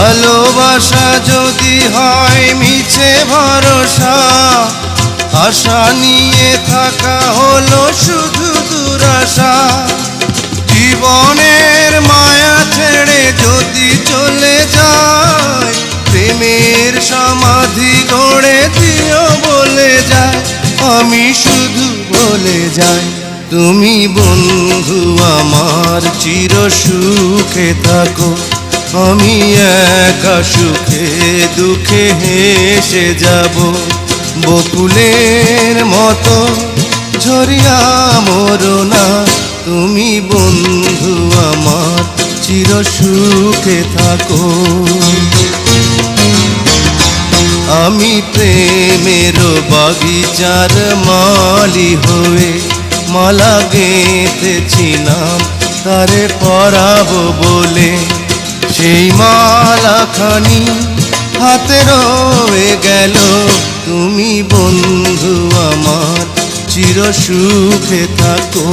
ভালোবাসা যদি হয় মিছে ভরসা, আশা নিয়ে থাকা হলো শুধু দুরাশা। জীবনের মায়া ছেড়ে যদি চলে যায়, প্রেমের সমাধি গড়ে দিও বলে যায়। আমি শুধু বলে যাই, তুমি বন্ধু আমার চির সুখে থাকো। আমি একা সুখে দুঃখে হেসে যাব, বকুলের মতো ঝরিয়া মরো না। তুমি বন্ধু আমার চির সুখে থাকো। আমি প্রেমের বাগিচার মালি হয়ে মালা গেঁথেছি নাম তারে পরাবো বলে। সেই মালাখানি হাতে রয়ে গেল, তুমি বন্ধু আমার চির সুখে থাকো।